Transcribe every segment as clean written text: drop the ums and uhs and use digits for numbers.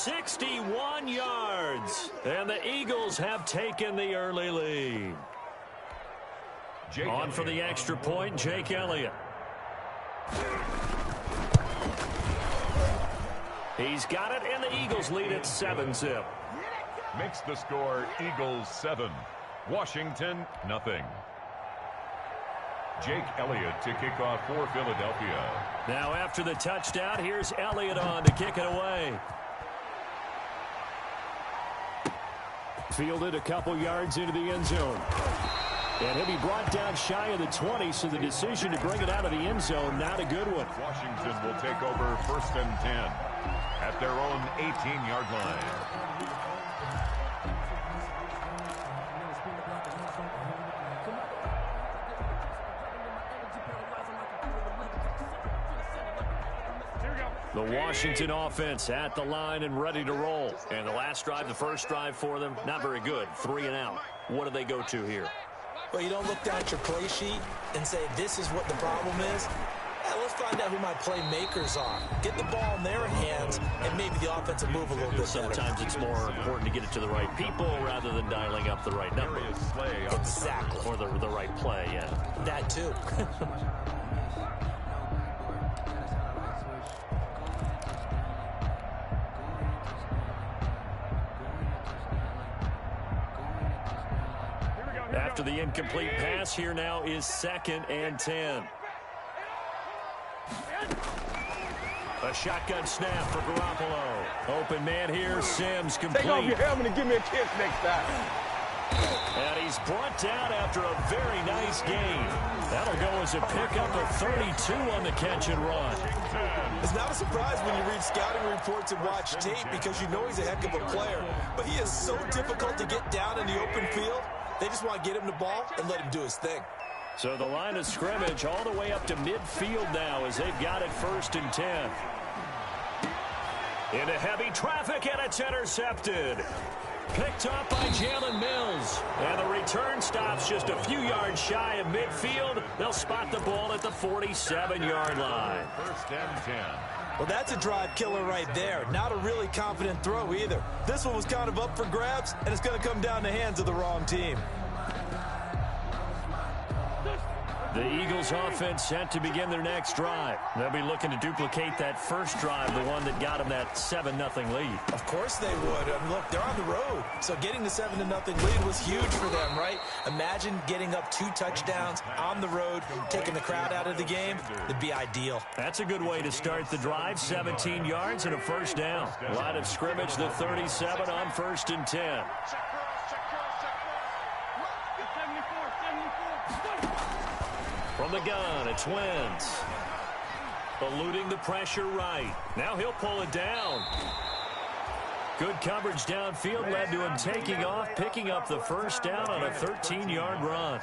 61 yards. And the Eagles have taken the early lead. On for the extra point, Jake Elliott. He's got it, and the Eagles lead at 7-zip. Makes the score Eagles 7. Washington, nothing. Jake Elliott to kick off for Philadelphia. Now after the touchdown, here's Elliott on to kick it away. Fielded a couple yards into the end zone. And he'll be brought down shy of the 20, so the decision to bring it out of the end zone, not a good one. Washington will take over 1st and 10 at their own 18-yard line. The Washington offense at the line and ready to roll. And the last drive, the first drive for them, not very good. 3 and out. What do they go to here? Well, you don't look down at your play sheet and say, this is what the problem is. Let's find out who my playmakers are. Get the ball in their hands, and maybe the offense will move a little bit better. Sometimes it's more important to get it to the right people rather than dialing up the right number. Exactly. Or the right play, yeah. That too. After the incomplete pass, here now is 2nd and 10. A shotgun snap for Garoppolo. Open man here, Sims complete. Take off your helmet and give me a kiss next time. And he's brought down after a very nice gain. That'll go as a pickup of 32 on the catch and run. It's not a surprise when you read scouting reports and watch tape because you know he's a heck of a player. But he is so difficult to get down in the open field. They just want to get him the ball and let him do his thing. So the line of scrimmage all the way up to midfield now as they've got it 1st and 10. Into heavy traffic, and it's intercepted. Picked up by Jalen Mills. And the return stops just a few yards shy of midfield. They'll spot the ball at the 47-yard line. 1st and 10. Well, that's a drive killer right there. Not a really confident throw either. This one was kind of up for grabs, and it's going to come down the hands of the wrong team. The Eagles offense set to begin their next drive. They'll be looking to duplicate that first drive, the one that got them that 7-0 lead. Of course they would. I mean, look, they're on the road. So getting the 7-0 lead was huge for them, right? Imagine getting up 2 touchdowns on the road, taking the crowd out of the game. It'd be ideal. That's a good way to start the drive. 17 yards and a first down. Line of scrimmage, the 37 on 1st and 10. From the gun, it's Wentz. Eluding the pressure right. Now he'll pull it down. Good coverage downfield led to him taking off, picking up the first down on a 13-yard run.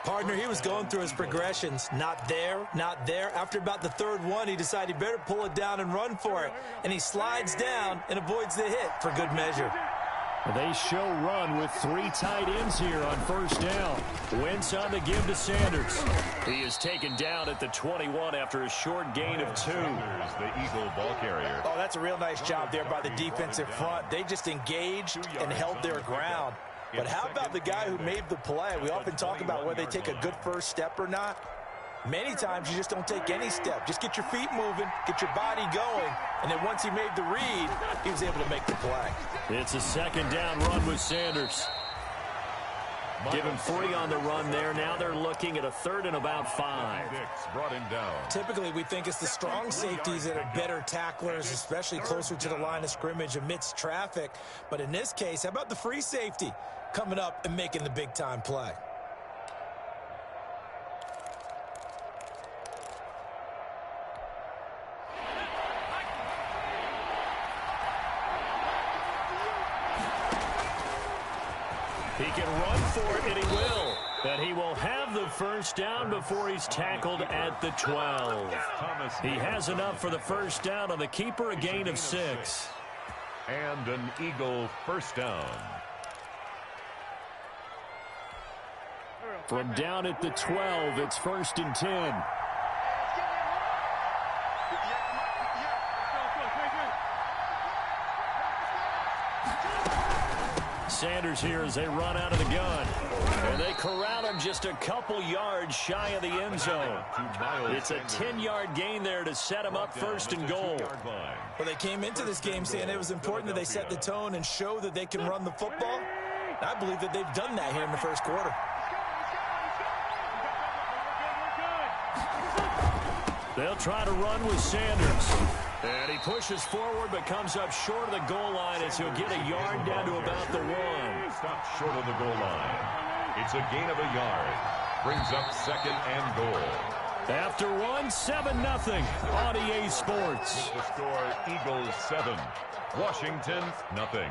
Partner, he was going through his progressions. Not there, not there. After about the 3rd one, he decided he better pull it down and run for it. And he slides down and avoids the hit for good measure. They show run with 3 tight ends here on 1st down. Wentz on the give to Sanders. He is taken down at the 21 after a short gain of 2. Sanders, the Eagle ball carrier. Oh, that's a real nice job there by the defensive front. They just engaged and held their ground. But how about the guy who made the play? We often talk about whether they take a good first step or not. Many times you just don't take any step. Just get your feet moving, get your body going, and then once he made the read, he was able to make the play. It's a 2nd down run with Sanders. Give him 3 on the run there. Now they're looking at a 3rd and about 5. Brought him down. Typically, we think it's the strong safeties that are better tacklers, especially closer to the line of scrimmage amidst traffic. But in this case, how about the free safety coming up and making the big-time play? He can run for it, and he will. And he will have the first down before he's tackled at the 12. He has enough for the first down on the keeper, a gain of 6. And an Eagle first down. From down at the 12, it's 1st and 10. Sanders here as they run out of the gun. And they corral him just a couple yards shy of the end zone. It's a 10-yard gain there to set him up first and goal. Well, they came into this game saying it was important that they set the tone and show that they can run the football. I believe that they've done that here in the first quarter. They'll try to run with Sanders. And he pushes forward but comes up short of the goal line as he'll get a yard down to about the 1. Stopped short of the goal line. It's a gain of a yard. Brings up second and goal. After 1, 7-0 on EA Sports. The score, Eagles 7, Washington 0.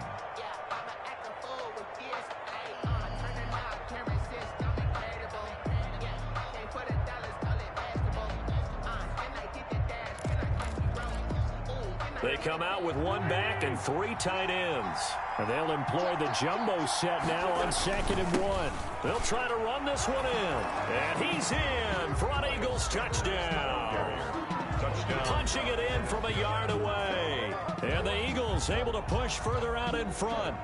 They come out with 1 back and 3 tight ends. And they'll employ the jumbo set now on 2nd and 1. They'll try to run this one in. And he's in for an Eagles touchdown. Punching it in from a yard away. And the Eagles able to push further out in front.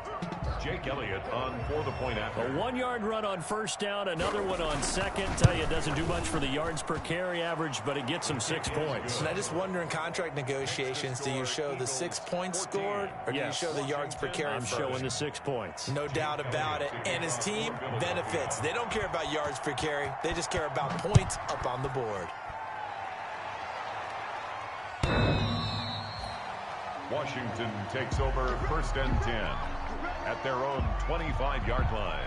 Jake Elliott on for the point after. A 1-yard run on first down, another one on second. Tell you it doesn't do much for the yards per carry average, but it gets them 6 points. And I just wonder in contract negotiations, do you show the 6 points scored or do you show the yards per carry I'm showing the 6 points. No doubt about it. And his team benefits. They don't care about yards per carry. They just care about points up on the board. Washington takes over 1st and 10 at their own 25-yard line.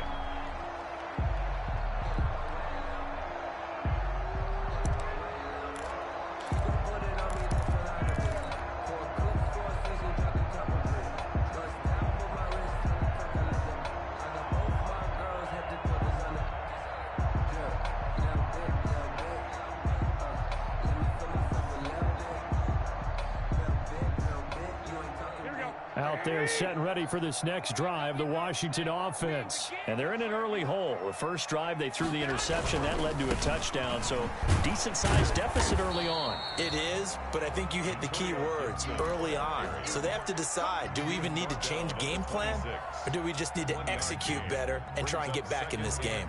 Out there set and ready for this next drive, the Washington offense. And they're in an early hole. The first drive, they threw the interception. That led to a touchdown, so decent-sized deficit early on. It is, but I think you hit the key words, early on. So they have to decide, do we even need to change game plan? Or do we just need to execute better and try and get back in this game?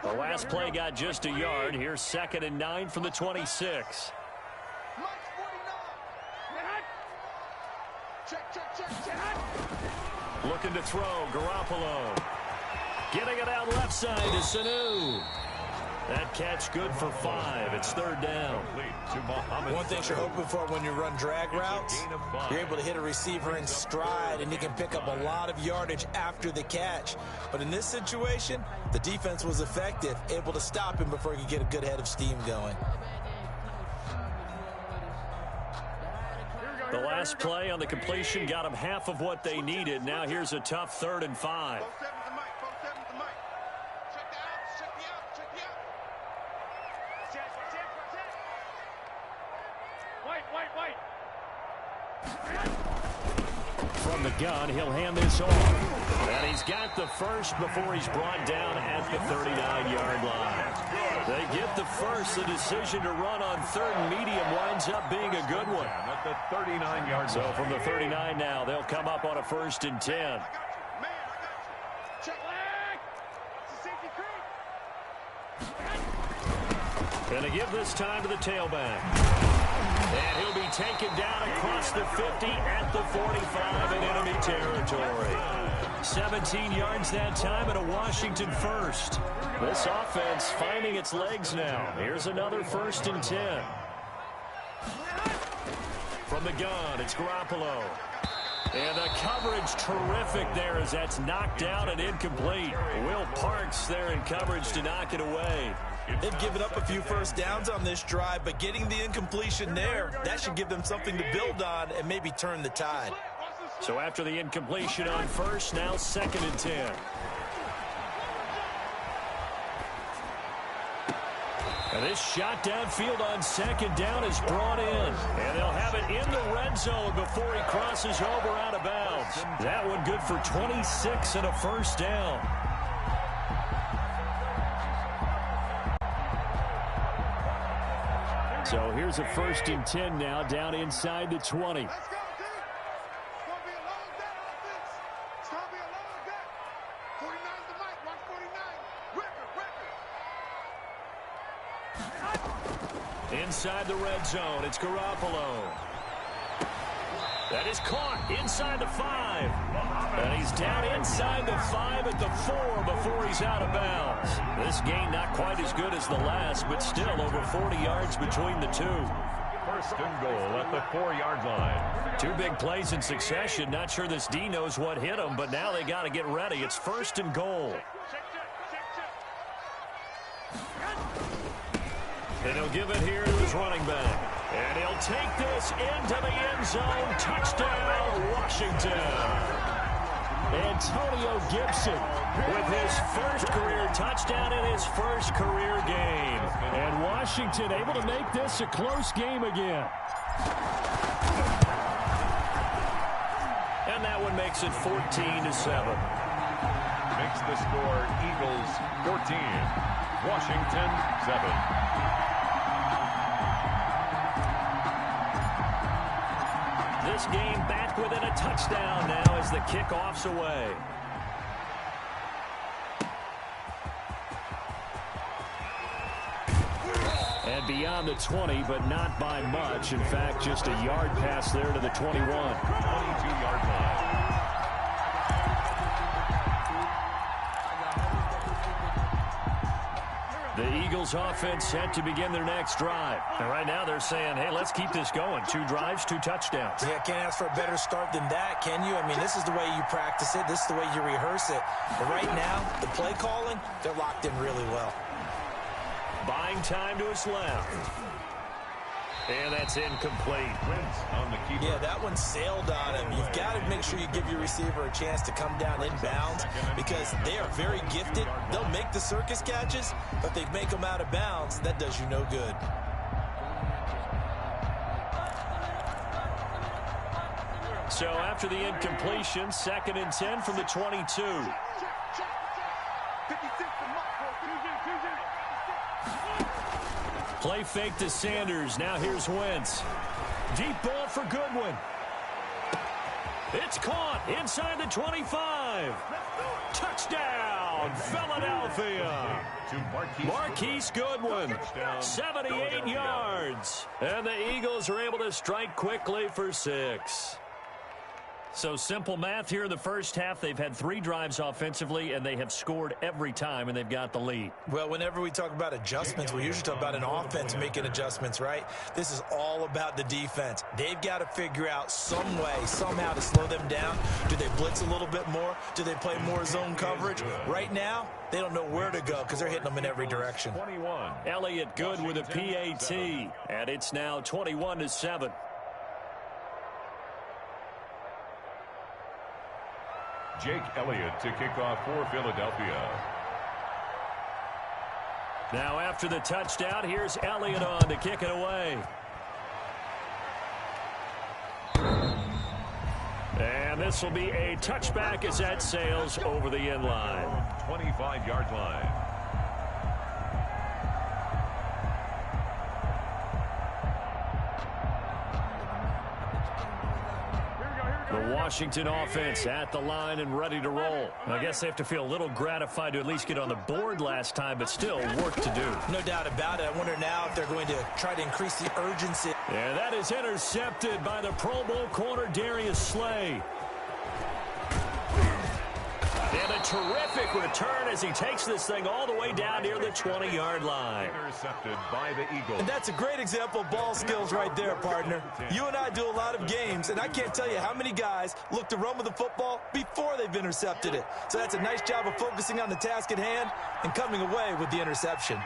The last play got just a yard. Here's 2nd and 9 from the 26. Looking to throw, Garoppolo. Getting it out left side to Sanu. That catch good for 5. It's 3rd down. One thing you're hoping for when you run drag routes, you're able to hit a receiver in stride, and he can pick up a lot of yardage after the catch. But in this situation, the defense was effective, able to stop him before he could get a good head of steam going. The last play on the completion got them half of what they needed. Now here's a tough 3rd and 5. From the gun, he'll hand this off. And he's got the first before he's brought down at the 39-yard line. They get the first. The decision to run on 3rd and medium winds up being a good one. At the 39-yard line. So from the 39 now, they'll come up on a 1st and 10. And they give this time to the tailback. And he'll be taken down across the 50 at the 45 in enemy territory. 17 yards that time and a Washington first. This offense finding its legs now. Here's another 1st and 10. From the gun, it's Garoppolo. And the coverage terrific there as that's knocked down and incomplete. Will Parks there in coverage to knock it away. They've given up a few first downs on this drive, but getting the incompletion there, that should give them something to build on and maybe turn the tide. So after the incompletion on first, now 2nd and 10. And this shot downfield on 2nd down is brought in. And they'll have it in the red zone before he crosses over out of bounds. That one good for 26 and a 1st down. So here's a 1st and 10 now down inside the 20. Inside the red zone, it's Garoppolo. That is caught inside the 5. And he's down inside the 5 at the 4 before he's out of bounds. This game not quite as good as the last, but still over 40 yards between the two. First and goal at the 4-yard line. 2 big plays in succession. Not sure this D knows what hit him, but now they got to get ready. It's first and goal. And he'll give it here to his running back. And he'll take this into the end zone. Touchdown, Washington. Antonio Gibson with his first career touchdown in his first career game. And Washington able to make this a close game again. And that one makes it 14-7. Makes the score Eagles 14, Washington 7. This game back within a touchdown now as the kickoff's away. And beyond the 20, but not by much. In fact, just a yard pass there to the 21. 22-yard line. The Eagles offense set to begin their next drive. And right now they're saying, hey, let's keep this going. 2 drives, 2 touchdowns. Yeah, can't ask for a better start than that, can you? I mean, this is the way you practice it. This is the way you rehearse it. But right now, the play calling, they're locked in really well. Buying time to his left. And that's incomplete. On the keeper. Yeah, that one sailed on him. You've got to make sure you give your receiver a chance to come down inbounds because they are very gifted. They'll make the circus catches, but they make them out of bounds. That does you no good. So after the incompletion, 2nd and 10 from the 22. Play fake to Sanders. Now here's Wentz. Deep ball for Goodwin. It's caught inside the 25. Touchdown, Philadelphia. Marquise Goodwin, 78 yards. And the Eagles are able to strike quickly for 6. So simple math here in the first half. They've had 3 drives offensively, and they have scored every time, and they've got the lead. Well, whenever we talk about adjustments, we usually talk about an offense making adjustments, right? This is all about the defense. They've got to figure out some way, somehow to slow them down. Do they blitz a little bit more? Do they play more zone coverage? Right now, they don't know where to go because they're hitting them in every direction. 21. Elliott good with a PAT, and it's now 21-7. Jake Elliott to kick off for Philadelphia. Now after the touchdown, here's Elliott on to kick it away. And this will be a touchback as that sails over the end line. 25-yard line. The Washington offense at the line and ready to roll. I guess they have to feel a little gratified to at least get on the board last time, but still work to do. No doubt about it. I wonder now if they're going to try to increase the urgency. And that is intercepted by the Pro Bowl corner Darius Slay. And a terrific return as he takes this thing all the way down near the 20-yard line. Intercepted by the Eagles. And that's a great example of ball skills right there, partner. You and I do a lot of games, and I can't tell you how many guys look to run with the football before they've intercepted it. So that's a nice job of focusing on the task at hand and coming away with the interception.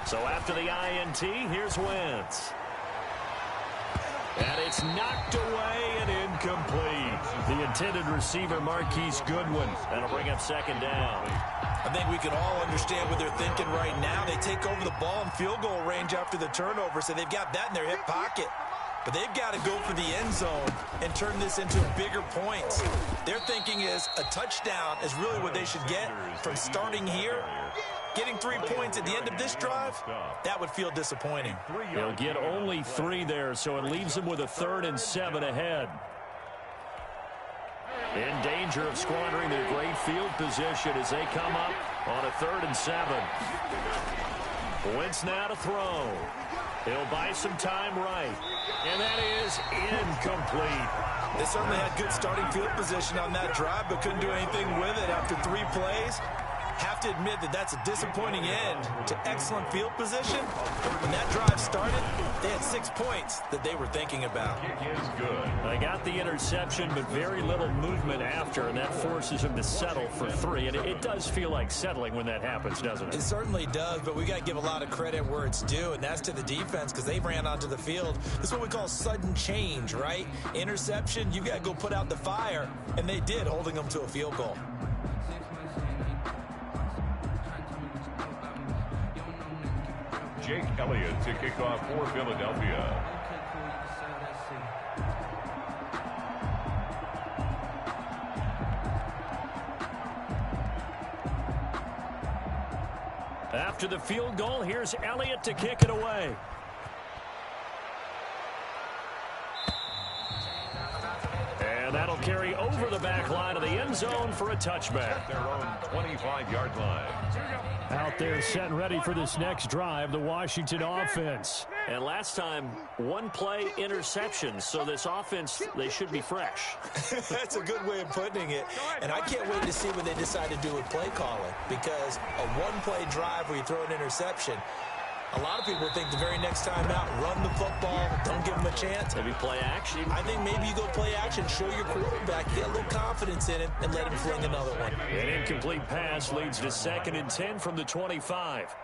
So after the INT, here's Wentz. And it's knocked away and incomplete. The intended receiver, Marquise Goodwin. That'll bring up 2nd down. I think we can all understand what they're thinking right now. They take over the ball in field goal range after the turnover, so they've got that in their hip pocket. But they've got to go for the end zone and turn this into bigger points. Their thinking is a touchdown is really what they should get from starting here. Getting 3 points at the end of this drive, that would feel disappointing. They'll get only 3 there, so it leaves them with a 3rd and 7 ahead. In danger of squandering their great field position as they come up on a 3rd and 7. Wentz now to throw. He'll buy some time right. And that is incomplete. They certainly had good starting field position on that drive, but couldn't do anything with it after 3 plays. Have to admit that that's a disappointing end to excellent field position. When that drive started, they had 6 points that they were thinking about. Kick is good. They got the interception, but very little movement after, and that forces him to settle for 3. And it does feel like settling when that happens, doesn't it? It certainly does, but we got to give a lot of credit where it's due, and that's to the defense because they ran onto the field. This is what we call sudden change, right? Interception, you got to go put out the fire, and they did, holding them to a field goal. Jake Elliott to kick off for Philadelphia. After the field goal, here's Elliott to kick it away. And that'll carry over the back line of the end zone for a touchback. Their own 25-yard line. Out there set and ready for this next drive, the Washington offense. And last time, 1 play interception, so this offense, they should be fresh. That's a good way of putting it. And I can't wait to see what they decide to do with play calling, because a 1-play drive where you throw an interception, a lot of people think the very next time out, run the football, don't give them a chance. Maybe play action. I think maybe you go play action, show your quarterback, get a little confidence in him, and let him fling another one. An incomplete pass leads to 2nd and 10 from the 25.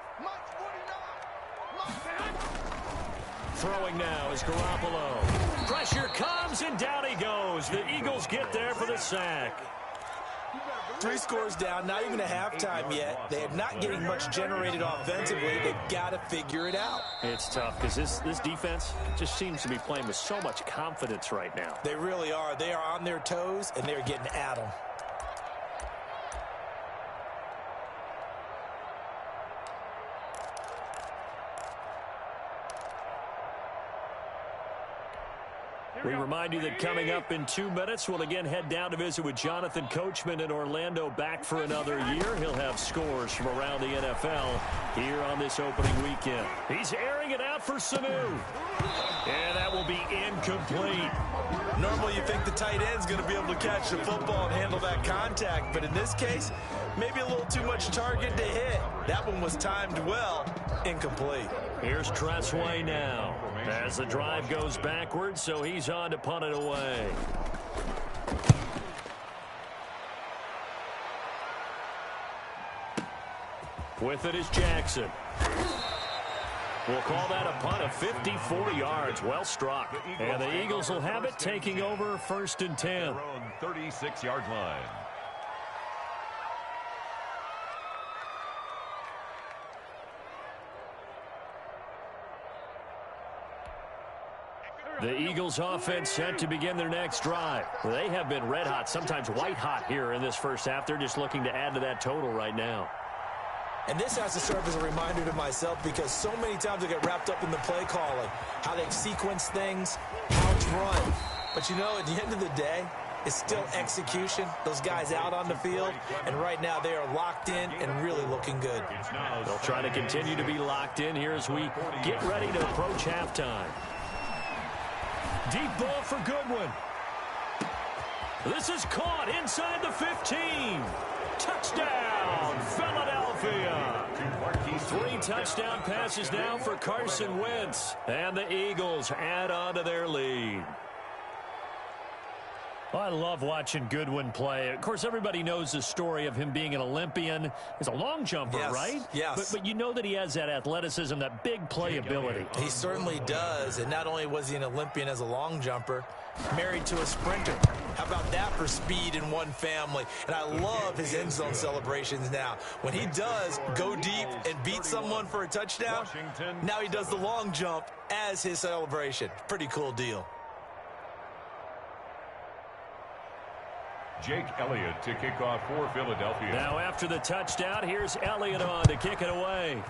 Throwing now is Garoppolo. Pressure comes, and down he goes. The Eagles get there for the sack. 3 scores down, not even a halftime yet. They are not getting much generated offensively. They've got to figure it out. It's tough because this defense just seems to be playing with so much confidence right now. They really are. They are on their toes, and they're getting at them. We remind you that coming up in 2 minutes, we'll again head down to visit with Jonathan Coachman in Orlando, back for another year. He'll have scores from around the NFL here on this opening weekend. He's airing it out for Sanu. And that will be incomplete. Normally you think the tight end's going to be able to catch the football and handle that contact, but in this case, maybe a little too much target to hit. That one was timed well. Incomplete. Here's Tressway now as the drive goes backwards, so he's on to punt it away. With it is Jackson. We'll call that a punt of 54 yards. Well struck. And the Eagles will have it, taking over 1st and 10. Their own 36-yard line. The Eagles offense set to begin their next drive. They have been red hot, sometimes white hot here in this first half. They're just looking to add to that total right now. And this has to serve as a reminder to myself, because so many times I get wrapped up in the play calling, how they sequence things, how it's run. But you know, at the end of the day, it's still execution. Those guys out on the field, and right now they are locked in and really looking good. They'll try to continue to be locked in here as we get ready to approach halftime. Deep ball for Goodwin. This is caught inside the 15. Touchdown, Philadelphia. 3 touchdown passes now for Carson Wentz. And the Eagles add on to their lead. Well, I love watching Goodwin play. Of course, everybody knows the story of him being an Olympian. He's a long jumper, yes, right? Yes. But you know that he has that athleticism, that big play ability. He certainly does. And not only was he an Olympian as a long jumper, married to a sprinter. How about that for speed in one family? And I love his end zone celebrations now. When he does go deep and beat someone for a touchdown, now he does the long jump as his celebration. Pretty cool deal. Jake Elliott to kick off for Philadelphia. Now after the touchdown, here's Elliott on to kick it away.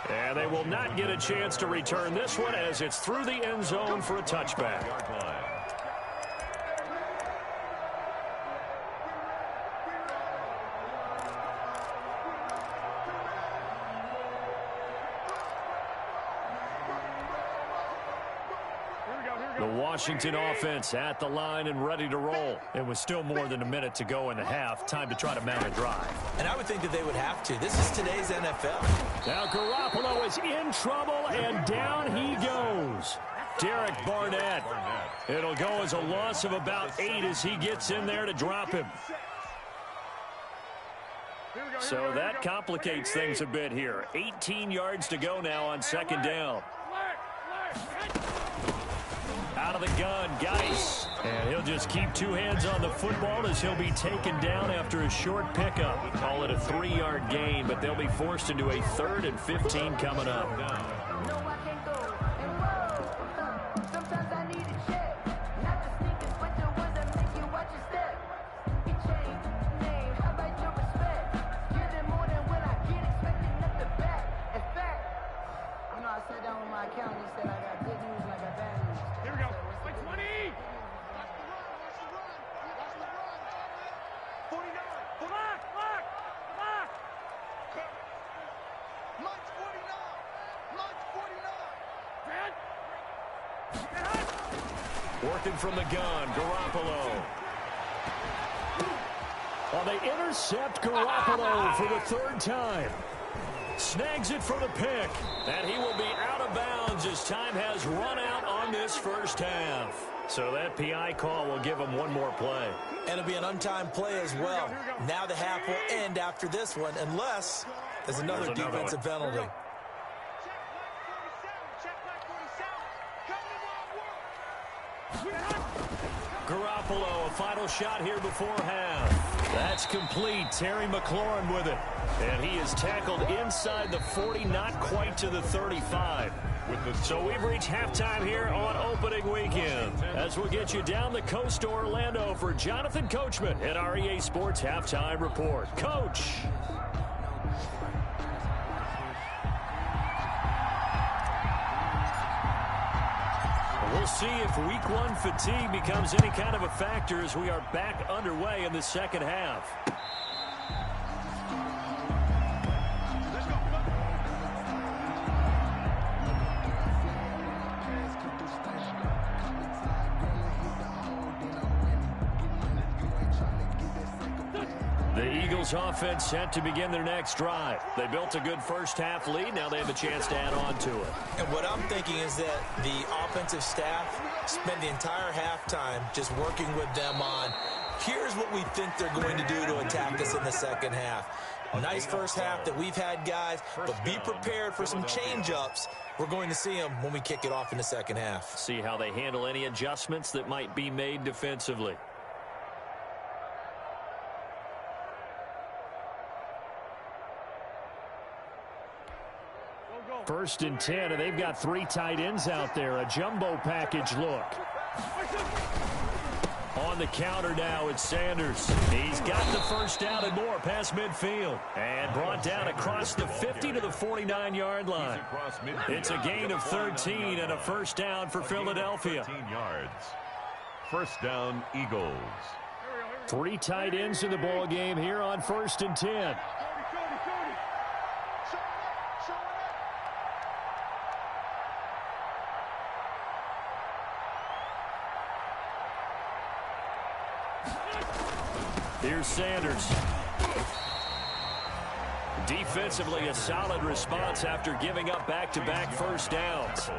And they will not get a chance to return this one as it's through the end zone for a touchback. The Washington offense at the line and ready to roll. It was still more than a minute to go in the half. Time to try to mount a drive. And I would think that they would have to. This is today's NFL. Now Garoppolo is in trouble, and down he goes. Derek Barnett. It'll go as a loss of about 8 as he gets in there to drop him. So that complicates things a bit here. 18 yards to go now on second down. Out of the gun, Geis. And he'll just keep 2 hands on the football as he'll be taken down after a short pickup. Call it a 3-yard gain, but they'll be forced into a 3rd and 15 coming up. Working from the gun, Garoppolo. Well, they intercept Garoppolo for the 3rd time. Snags it for the pick. And he will be out of bounds as time has run out on this first half. So that PI call will give him one more play. And it'll be an untimed play as well. Now the half will end after this one, unless there's another defensive penalty. Garoppolo, a final shot here before half. That's complete. Terry McLaurin with it. And he is tackled inside the 40, not quite to the 35. So we've reached halftime here on opening weekend. As we'll get you down the coast to Orlando for Jonathan Coachman at our EA Sports Halftime Report. Coach. We'll see if week 1 fatigue becomes any kind of a factor as we are back underway in the second half. The Eagles offense set to begin their next drive. They built a good first half lead. Now they have a chance to add on to it. And what I'm thinking is that the offensive staff spend the entire halftime just working with them on, here's what we think they're going to do to attack us in the second half. Nice first half that we've had, guys, but be prepared for some change-ups. We're going to see them when we kick it off in the second half. See how they handle any adjustments that might be made defensively. First and 10, and they've got 3 tight ends out there. A jumbo package look. On the counter now, it's Sanders. He's got the first down and more past midfield. And brought down across the 50 to the 49-yard line. It's a gain of 13 and a first down for Philadelphia. 13 yards. First down, Eagles. 3 tight ends in the ball game here on first and 10. Here's Sanders. Defensively, a solid response after giving up back-to-back first downs.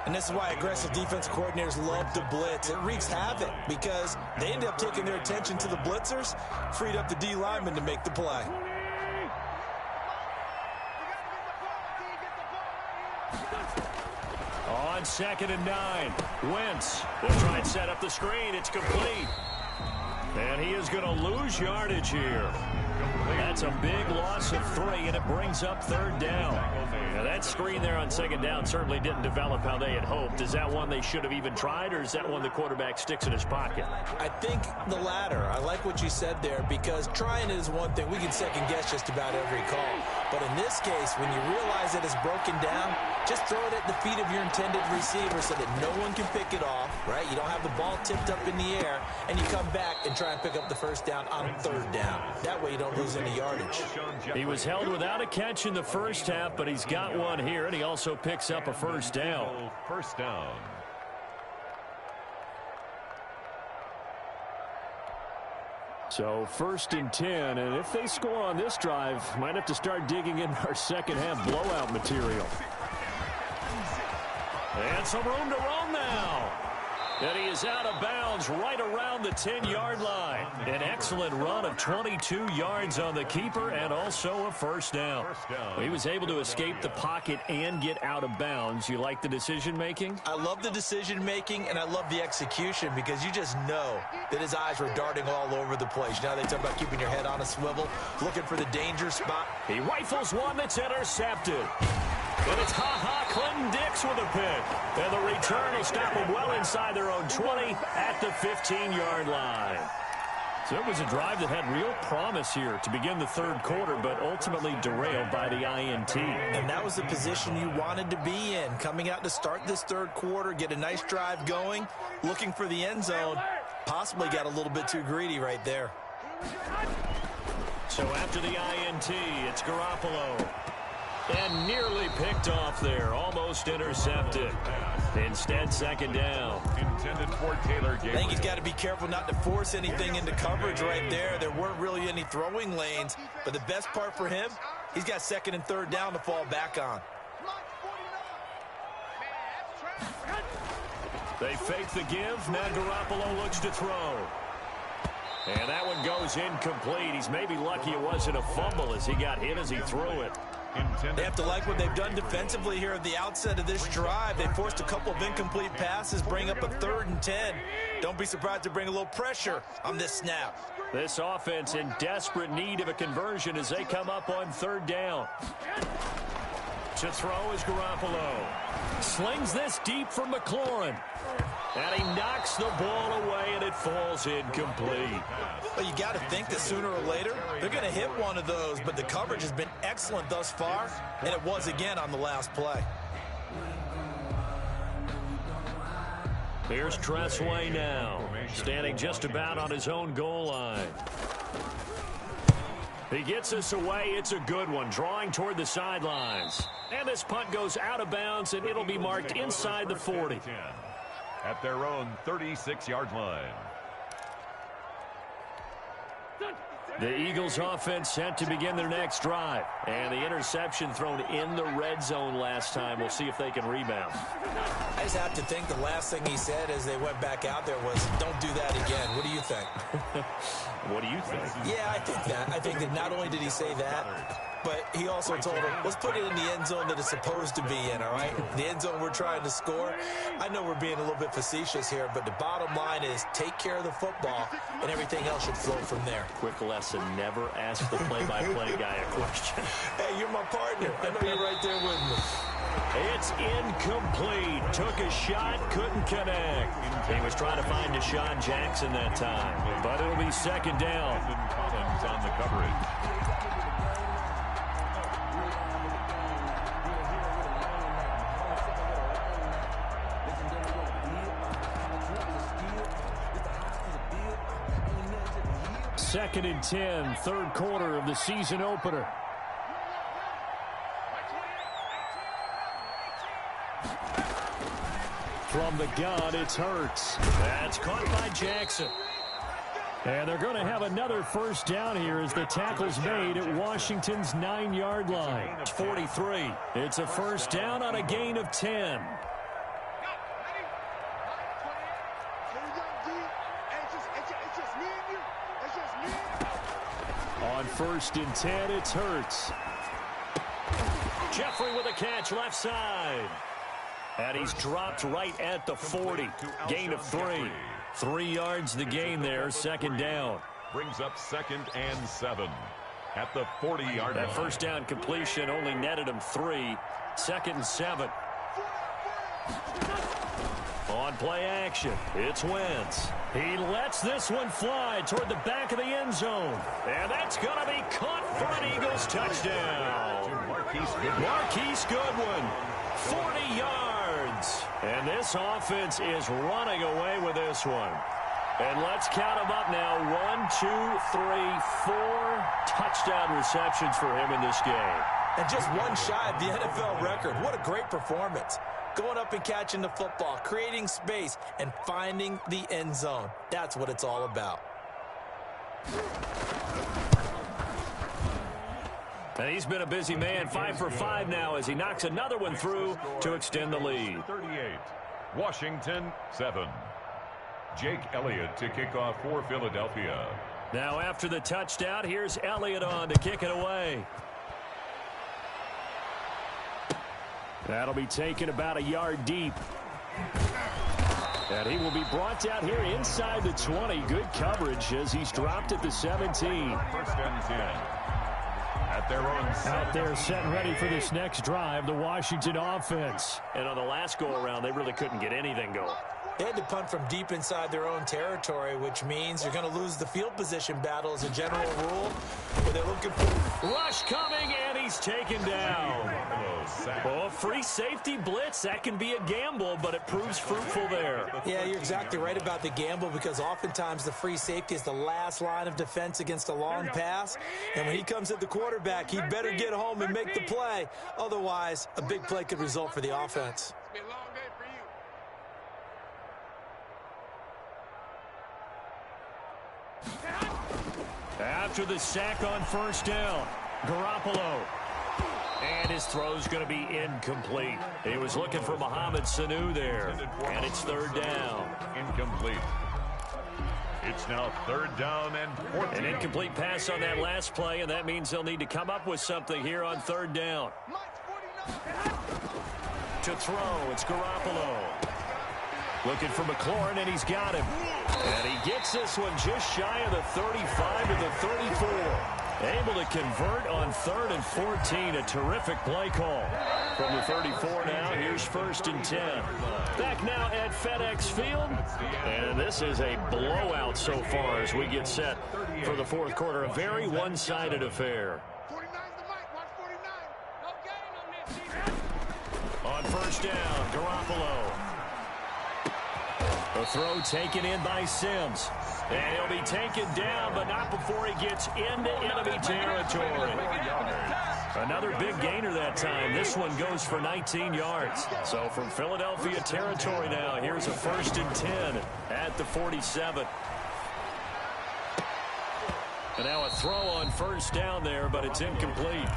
And this is why aggressive defense coordinators love to blitz. It wreaks havoc because they end up taking their attention to the blitzers, freed up the D lineman to make the play. On 2nd and 9, Wentz will try and set up the screen. It's complete. And he is going to lose yardage here. That's a big loss of 3, and it brings up 3rd down. Now that screen there on 2nd down certainly didn't develop how they had hoped. Is that one they should have even tried, or is that one the quarterback sticks in his pocket? I think the latter. I like what you said there, because trying it is one thing. We can second-guess just about every call. But in this case, when you realize that it's broken down, just throw it at the feet of your intended receiver so that no one can pick it off, right? You don't have the ball tipped up in the air, and you come back and try and pick up the first down on 3rd down. That way you don't lose any yardage. He was held without a catch in the first half, but he's got one here, and he also picks up a first down. First down. So 1st and 10, and if they score on this drive, might have to start digging in our second half blowout material. And some room to roam now. And he is out of bounds right around the 10-yard line. An excellent run of 22 yards on the keeper and also a first down. He was able to escape the pocket and get out of bounds. You like the decision-making? I love the decision-making, and I love the execution because you just know that his eyes were darting all over the place. Now they talk about keeping your head on a swivel, looking for the danger spot. He rifles one that's intercepted. And it's Clinton-Dix with a pick. And the return will stop them well inside their own 20 at the 15-yard line. So it was a drive that had real promise here to begin the 3rd quarter, but ultimately derailed by the INT. And that was the position you wanted to be in. Coming out to start this 3rd quarter, get a nice drive going, looking for the end zone. Possibly got a little bit too greedy right there. So after the INT, it's Garoppolo. And nearly picked off there, almost intercepted. Instead, 2nd down. Intended for Taylor Gabriel. I think he's got to be careful not to force anything into coverage right there. There weren't really any throwing lanes, but the best part for him, he's got 2nd and 3rd down to fall back on. They fake the give. Now Garoppolo looks to throw. And that one goes incomplete. He's maybe lucky it wasn't a fumble as he got hit as he threw it. They have to like what they've done defensively here at the outset of this drive. They forced a couple of incomplete passes, bring up a 3rd and 10. Don't be surprised to bring a little pressure on this snap. This offense in desperate need of a conversion as they come up on 3rd down. To throw is Garoppolo. Slings this deep from McLaurin. And he knocks the ball away, and it falls incomplete. Well, you got to think that sooner or later, they're going to hit one of those, but the coverage has been excellent thus far, and it was again on the last play. Here's Tressway now, standing just about on his own goal line. He gets us away. It's a good one, drawing toward the sidelines. And this punt goes out of bounds, and it'll be marked inside the 40. At their own 36-yard line. The Eagles offense set to begin their next drive. And the interception thrown in the red zone last time. We'll see if they can rebound. I just have to think the last thing he said as they went back out there was, don't do that again. What do you think? What do you think? Yeah, I think that. I think that not only did he say that, but he also told him, let's put it in the end zone that it's supposed to be in, all right? The end zone we're trying to score. I know we're being a little bit facetious here, but the bottom line is take care of the football, and everything else should flow from there. Quick lesson, never ask the play-by-play guy a question. Hey, you're my partner. I know you're right there with me. It's incomplete. Took a shot, couldn't connect. He was trying to find Deshaun Jackson that time, but it'll be 2nd down. Collins on the coverage. Second and 10, 3rd quarter of the season opener. From the gun, it's Hurts. That's caught by Jackson. And they're going to have another first down here as the tackle's made at Washington's 9-yard line. 43. It's a first down on a gain of 10. On 1st and 10, it's Hurts. Jeffrey with a catch left side. And he's dropped right at the 40. Gain of 3. 3 yards the gain there, 2nd down. Brings up 2nd and 7 at the 40-yard line. That first down completion only netted him 3. 2nd and 7. On play action, it's Wentz. He lets this one fly toward the back of the end zone. And that's going to be caught for an Eagles touchdown. Marquise Goodwin, 40 yards. And this offense is running away with this one. And let's count them up now. 1, 2, 3, 4 touchdown receptions for him in this game. And just one shy of the NFL record. What a great performance. Going up and catching the football, creating space, and finding the end zone. That's what it's all about. And he's been a busy man, 5 for 5 now as he knocks another one through to extend the lead. 38, Washington 7. Jake Elliott to kick off for Philadelphia. Now after the touchdown, here's Elliott on to kick it away. That'll be taken about a yard deep. And he will be brought down here inside the 20. Good coverage as he's dropped at the 17. First and 10. At their own out there set and ready for this next drive, the Washington offense. And on the last go-around, they really couldn't get anything going. They had to punt from deep inside their own territory, which means you're going to lose the field position battle as a general rule. But they're looking for rush coming, and he's taken down. Oh, free safety blitz. That can be a gamble, but it proves fruitful there. Yeah, you're exactly right about the gamble because oftentimes the free safety is the last line of defense against a long pass. And when he comes at the quarterback, he better get home and make the play. Otherwise, a big play could result for the offense. After the sack on first down, Garoppolo. And his throw's going to be incomplete. He was looking for Mohamed Sanu there. And it's third down. Incomplete. It's now third down and 14. An incomplete pass on that last play, and that means they'll need to come up with something here on third down. To throw, it's Garoppolo. Looking for McLaurin, and he's got him. And he gets this one just shy of the 35 to the 34. Able to convert on 3rd and 14. A terrific play call. From the 34 now, here's 1st and 10. Back now at FedEx Field. And this is a blowout so far as we get set for the fourth quarter. A very one-sided affair. On first down, Garoppolo. The throw taken in by Sims. And he'll be taken down, but not before he gets into enemy territory. Another big gainer that time. This one goes for 19 yards. So from Philadelphia territory now, here's a 1st and 10 at the 47. And now a throw on first down there, but it's incomplete.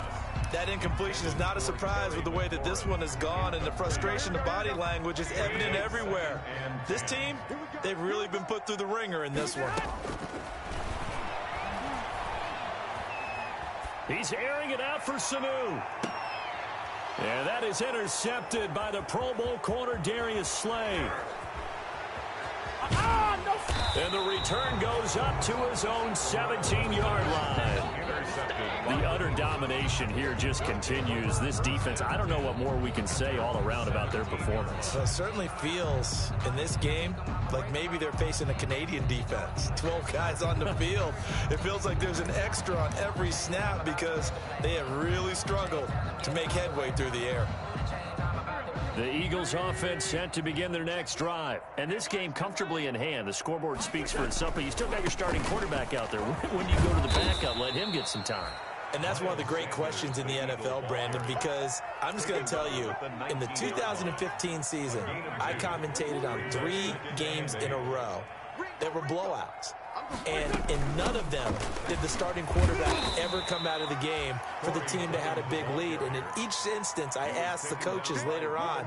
That incompletion is not a surprise with the way that this one has gone, and the frustration of body language is evident everywhere. This team, they've really been put through the ringer in this one. He's airing it out for Sanu. And that is intercepted by the Pro Bowl corner Darius Slay. And the return goes up to his own 17-yard line. The utter domination here just continues. This defense, I don't know what more we can say all around about their performance. Well, it certainly feels in this game like maybe they're facing a Canadian defense. 12 guys on the field. It feels like there's an extra on every snap because they have really struggled to make headway through the air. The Eagles offense set to begin their next drive. And this game comfortably in hand. The scoreboard speaks for itself, but you still got your starting quarterback out there. When you go to the backup, let him get some time. And that's one of the great questions in the NFL, Brandon, because I'm just going to tell you, in the 2015 season, I commentated on 3 games in a row. There were blowouts. And in none of them did the starting quarterback ever come out of the game for the team that had a big lead. And in each instance, I asked the coaches later on,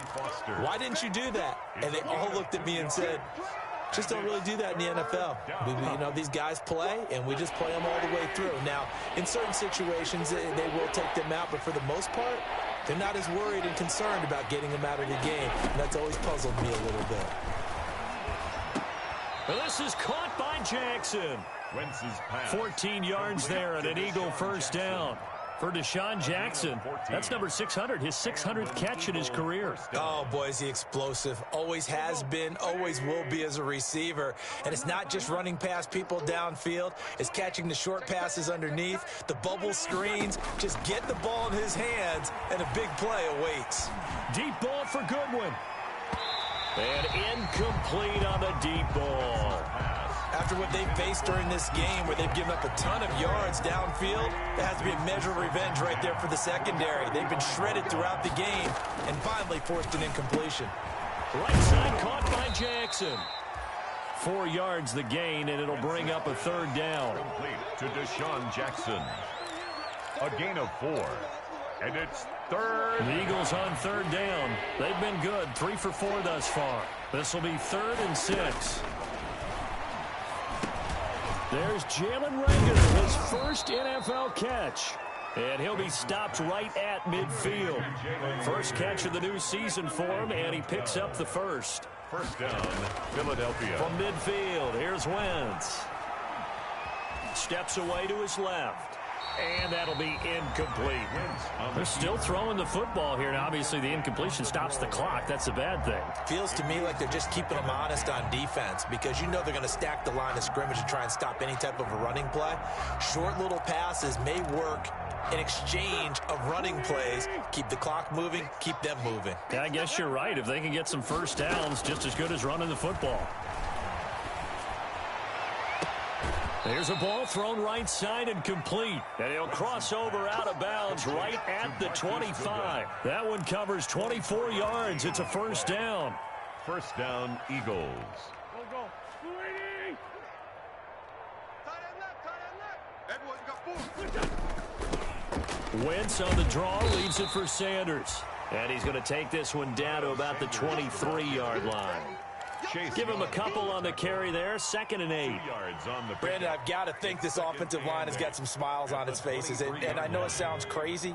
why didn't you do that? And they all looked at me and said, just don't really do that in the NFL. You know, these guys play, and we just play them all the way through. Now, in certain situations, they will take them out, but for the most part, they're not as worried and concerned about getting them out of the game. And that's always puzzled me a little bit. Well, this is caught by Jackson. 14 yards there and an Eagle first down for Deshaun Jackson. That's number 600, his 600th catch in his career. Oh, boy, is he explosive. Always has been, always will be as a receiver. And it's not just running past people downfield. It's catching the short passes underneath, the bubble screens. Just get the ball in his hands, and a big play awaits. Deep ball for Goodwin. And incomplete on the deep ball. After what they've faced during this game where they've given up a ton of yards downfield, there has to be a measure of revenge right there for the secondary. They've been shredded throughout the game and finally forced an incompletion. Right side caught by Jackson. 4 yards the gain, and it'll bring up a 3rd down. Complete to Deshaun Jackson. A gain of 4. And it's 3rd. The Eagles on 3rd down. They've been good, 3 for 4 thus far. This will be 3rd and 6. There's Jalen Reagor, his first NFL catch. And he'll be stopped right at midfield. First catch of the new season for him, and he picks up the first. First down, Philadelphia. From midfield, here's Wentz. Steps away to his left. And that'll be incomplete. They're still throwing the football here. Now, obviously, the incompletion stops the clock. That's a bad thing. Feels to me like they're just keeping them honest on defense because you know they're going to stack the line of scrimmage and try and stop any type of a running play. Short little passes may work in exchange of running plays. Keep the clock moving, keep them moving. Yeah, I guess you're right. If they can get some first downs, just as good as running the football. There's a ball thrown right side and complete. And he'll cross over out of bounds right at the 25. That one covers 24 yards. It's a first down. First down, Eagles. Go. Wentz on the draw, leaves it for Sanders. And he's going to take this one down to about the 23-yard line. Give him a couple on the carry there. 2nd and 8. Brandon, I've got to think this offensive line has got some smiles on its faces. And I know it sounds crazy,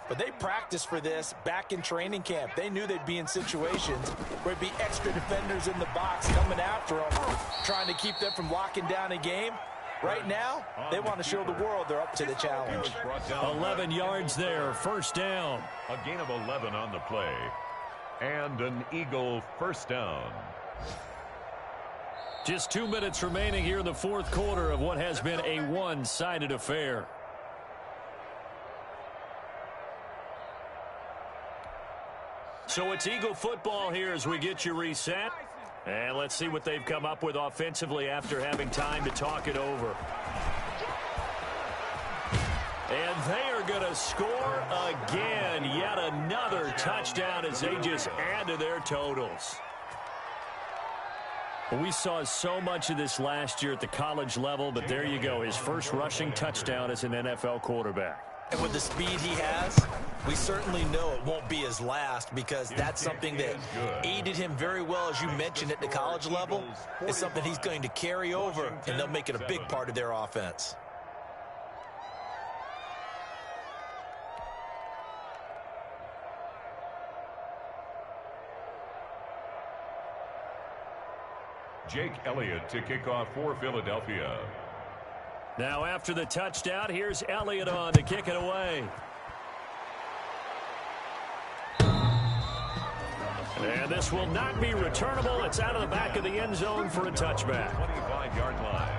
but they practiced for this back in training camp. They knew they'd be in situations where it'd be extra defenders in the box coming after them, trying to keep them from locking down a game. Right now, they want to show the world they're up to the challenge. 11 yards there, first down. A gain of 11 on the play. And an Eagle first down. Just 2 minutes remaining here in the 4th quarter of what has been a one-sided affair. So it's Eagle football here as we get you reset. And let's see what they've come up with offensively after having time to talk it over. And they are going to score again. Yet another touchdown as they just add to their totals. We saw so much of this last year at the college level, but there you go. His first rushing touchdown as an NFL quarterback. And with the speed he has, we certainly know it won't be his last because that's something that aided him very well, as you mentioned, at the college level. It's something he's going to carry over, and they'll make it a big part of their offense. Jake Elliott to kick off for Philadelphia. Now after the touchdown, here's Elliott on to kick it away. And this will not be returnable. It's out of the back of the end zone for a touchback. 25-yard line.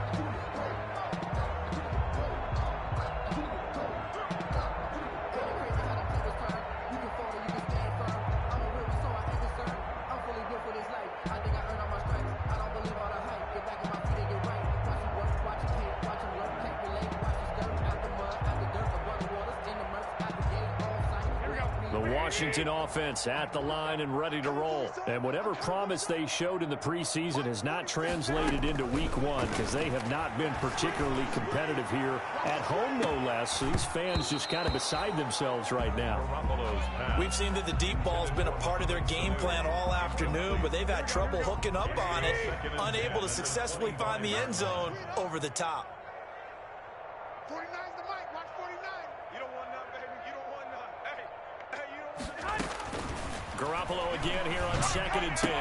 Washington offense at the line and ready to roll. And whatever promise they showed in the preseason has not translated into week 1 because they have not been particularly competitive here at home, no less. So these fans just kind of beside themselves right now. We've seen that the deep ball's been a part of their game plan all afternoon, but they've had trouble hooking up on it, unable to successfully find the end zone over the top. 49's the mic. Watch 49. You don't want none, baby. You don't want none. Hey, you don't want none. Garoppolo again here on 2nd and 10.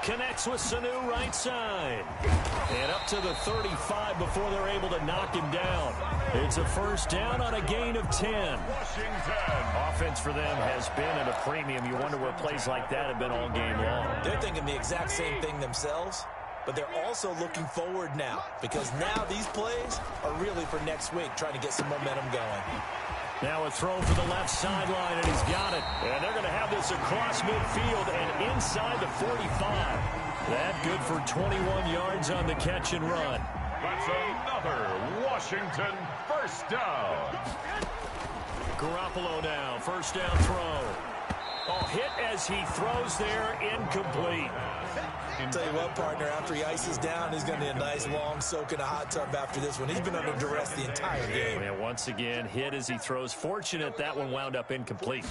Connects with Sanu right side. And up to the 35 before they're able to knock him down. It's a first down on a gain of 10. Washington. Offense for them has been at a premium. You wonder where plays like that have been all game long. They're thinking the exact same thing themselves, but they're also looking forward now because now these plays are really for next week, trying to get some momentum going. Now a throw for the left sideline, and he's got it. And they're going to have this across midfield and inside the 45. That good for 21 yards on the catch and run. That's another Washington first down. Garoppolo now, first down throw. Oh, hit as he throws there, incomplete. Tell you what, partner, after he ices down, he's going to be a nice long soak in a hot tub after this one. He's been under duress the entire game. And once again, hit as he throws. Fortunate that one wound up incomplete.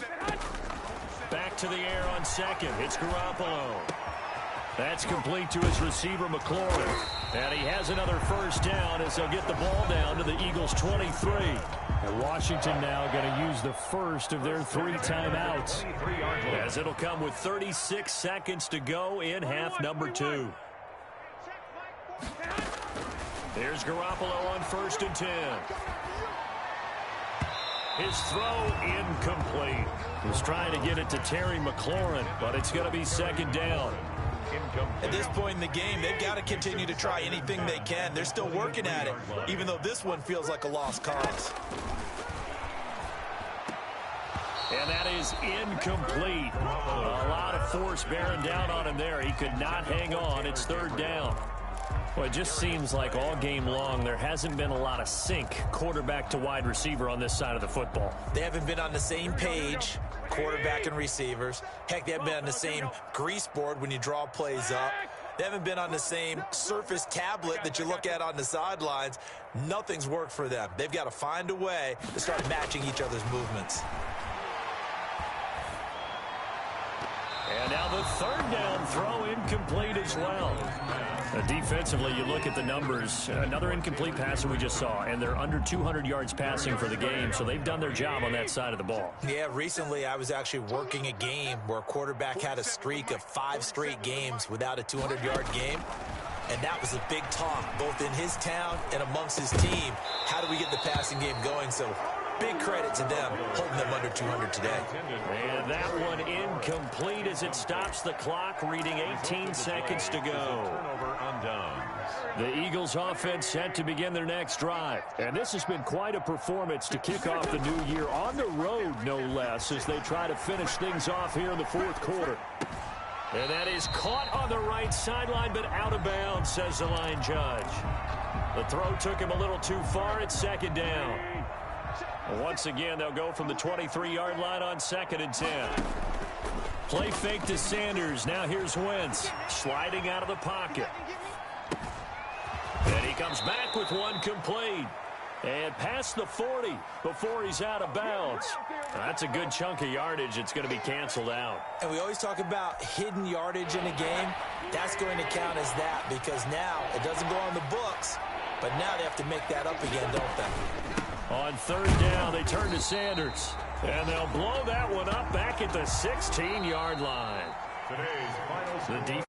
Back to the air on second. It's Garoppolo. That's complete to his receiver, McLaurin. And he has another first down as they'll get the ball down to the Eagles' 23. And Washington now going to use the first of their 3 timeouts. As it'll come with 36 seconds to go in half number 2. There's Garoppolo on 1st and 10. His throw incomplete. He's trying to get it to Terry McLaurin, but it's going to be 2nd down. At this point in the game, they've got to continue to try anything they can. They're still working at it, even though this one feels like a lost cause. And that is incomplete. A lot of force bearing down on him there. He could not hang on. It's 3rd down. Well, it just seems like all game long there hasn't been a lot of sync quarterback to wide receiver on this side of the football. They haven't been on the same page, quarterback and receivers. Heck, they haven't been on the same grease board when you draw plays up. They haven't been on the same Surface tablet that you look at on the sidelines. Nothing's worked for them. They've got to find a way to start matching each other's movements. And now the 3rd down throw incomplete as well. Defensively, you look at the numbers. Another incomplete pass that we just saw, and they're under 200 yards passing for the game, so they've done their job on that side of the ball. Yeah, recently I was actually working a game where a quarterback had a streak of 5 straight games without a 200-yard game, and that was a big talk, both in his town and amongst his team. How do we get the passing game going? So big credit to them, holding them under 200 today. And that one incomplete as it stops the clock, reading 18 seconds to go. Turnover on downs. The Eagles offense set to begin their next drive. And this has been quite a performance to kick off the new year on the road, no less, as they try to finish things off here in the 4th quarter. And that is caught on the right sideline, but out of bounds, says the line judge. The throw took him a little too far. It's 2nd down. Once again, they'll go from the 23-yard line on 2nd and 10. Play fake to Sanders. Now here's Wentz sliding out of the pocket. And he comes back with one complete. And past the 40 before he's out of bounds. That's a good chunk of yardage. It's going to be canceled out. And we always talk about hidden yardage in a game. That's going to count as that because now it doesn't go on the books, but now they have to make that up again, don't they? On 3rd down, they turn to Sanders. And they'll blow that one up back at the 16-yard line. Today's final The